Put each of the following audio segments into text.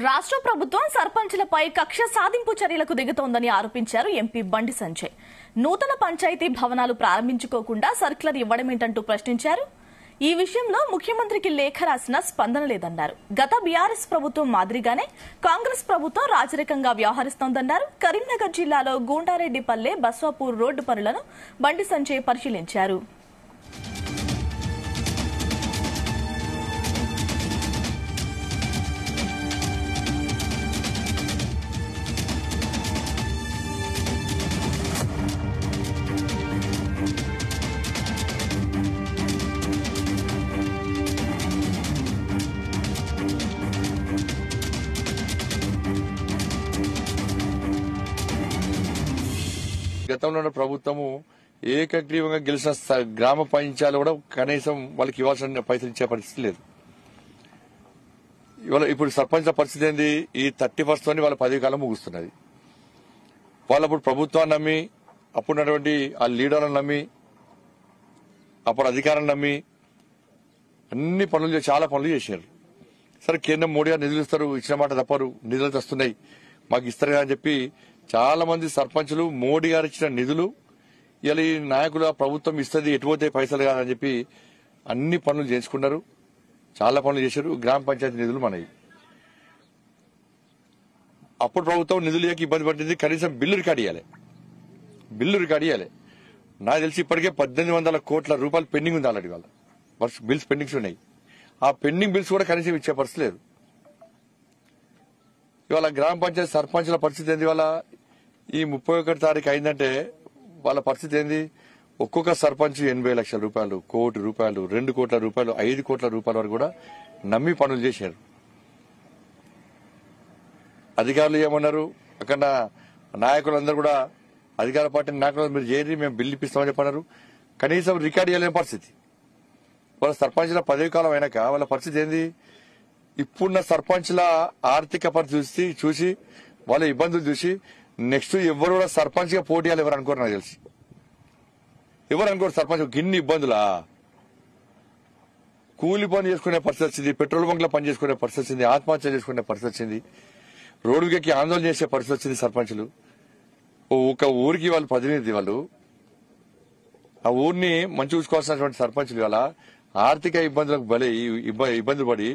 రాష్ట్ర ప్రభుత్వం సర్పంచులపై కక్ష సాధింపు చర్యలకు దిగుతోందని ఆరోపించారు ఎంపీ బండి సంజయ్. నూతన పంచాయతీ భవనాలు ప్రారంభించుకోకుండా సర్క్యులర్ ఇవ్వడమేంటంటూ ప్రశ్నించారు. ఈ విషయంలో ముఖ్యమంత్రికి లేఖ రాసినా స్పందన లేదన్నారు. గత బీఆర్ఎస్ ప్రభుత్వం మాదిరిగానే కాంగ్రెస్ ప్రభుత్వం రాజరికంగా వ్యవహరిస్తోందన్నారు. కరీంనగర్ జిల్లాలో గూండారెడ్డిపల్లె బస్వాపూర్ రోడ్డు పనులను బండి సంజయ్ పరిశీలించారు. గతంలో ఉన్న ప్రభుత్వము ఏకగ్రీవంగా గెలిచిన గ్రామ పంచాయతీలు కూడా కనీసం వాళ్ళకి ఇవ్వాల్సిన పైసలు ఇచ్చే పరిస్థితి లేదు. ఇవాళ ఇప్పుడు సర్పంచ్ల పరిస్థితి ఏంది? ఈ 30% తోని వాళ్ళ పదవి కాలం ముగుస్తున్నది. వాళ్ళు అప్పుడు ప్రభుత్వాన్ని నమ్మి, అప్పుడున్నటువంటి ఆ లీడర్లను నమ్మి, అప్పుడు అధికారాన్ని నమ్మి అన్ని పనులు చాలా పనులు చేశారు. సరే, కేంద్రం మోడీ గారు నిధులు ఇస్తారు, ఇచ్చిన మాట తప్పరు, నిధులు వస్తున్నాయి మాకు ఇస్తారు అని చెప్పి చాలా మంది సర్పంచులు మోడీ గారు ఇచ్చిన నిధులు ఇలా ఈ నాయకులు ప్రభుత్వం ఇస్తుంది ఎటుపోతే పైసలు కాదని చెప్పి అన్ని పనులు చేయించుకున్నారు. చాలా పనులు చేశారు. గ్రామ పంచాయతీ నిధులు మనవి. అప్పుడు ప్రభుత్వం నిధులు లేక ఇబ్బంది పడుతుంది. కనీసం బిల్లు రికార్డు ఇవ్వాలి. నాకు తెలిసి ఇప్పటికే 1800 కోట్ల రూపాయలు పెండింగ్ ఉంది. ఆల్రెడీ వాళ్ళ బిల్స్ పెండింగ్స్ ఉన్నాయి. ఆ పెండింగ్ బిల్స్ కూడా కనీసం ఇచ్చే పరిస్థితి లేదు. ఇవాళ గ్రామ పంచాయతీ సర్పంచ్ల పరిస్థితి ఏంది? ఇవాళ ఈ 31 తారీఖు అయిందంటే వాళ్ళ పరిస్థితి ఏంది? ఒక్కొక్క సర్పంచ్ 80 లక్షల రూపాయలు, 1 కోటి రూపాయలు, 2 కోట్ల రూపాయలు, 5 కోట్ల రూపాయల వరకు కూడా నమ్మి పనులు చేశారు. అధికారులు ఏమన్నారు? అక్కడ నాయకులందరూ కూడా అధికార పార్టీ నాయకులు మీరు చేరి మేము బిల్లు ఇప్పిస్తామని చెప్పన్నారు. కనీసం రికార్డు చేయలేని పరిస్థితి. వాళ్ళ సర్పంచ్ల పదవి కాలం అయినాక వాళ్ళ పరిస్థితి ఏంది? ఇప్పుడున్న సర్పంచ్ల ఆర్థిక పరిస్థితి చూసి వాళ్ళ ఇబ్బందులు చూసి నెక్స్ట్ ఎవరు కూడా సర్పంచ్ గా పోటీ చేయాలి ఎవరు అనుకోరు. నాకు తెలిసి ఎవరు అనుకోరు సర్పంచ్ గిన్ని ఇబ్బందులా. కూలి పని చేసుకునే పరిస్థితి వచ్చింది, పెట్రోల్ బంక్ లో పని చేసుకునే పరిస్థితి వచ్చింది, ఆత్మహత్య చేసుకునే పరిస్థితి వచ్చింది, రోడ్డుకి ఆందోళన చేసే పరిస్థితి వచ్చింది. సర్పంచులు ఒక ఊరికి వాళ్ళు ప్రతినిధి, వాళ్ళు ఆ ఊరిని మంచి చూసుకోవాల్సినటువంటి సర్పంచులు ఇవాళ ఆర్థిక ఇబ్బందులకు ఇబ్బందులు పడి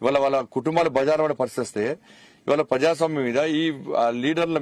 ఇవాళ వాళ్ళ కుటుంబాలు బజారు పడే పరిస్థితి వస్తే ఇవాళ ప్రజాస్వామ్యం మీద ఈ లీడర్ల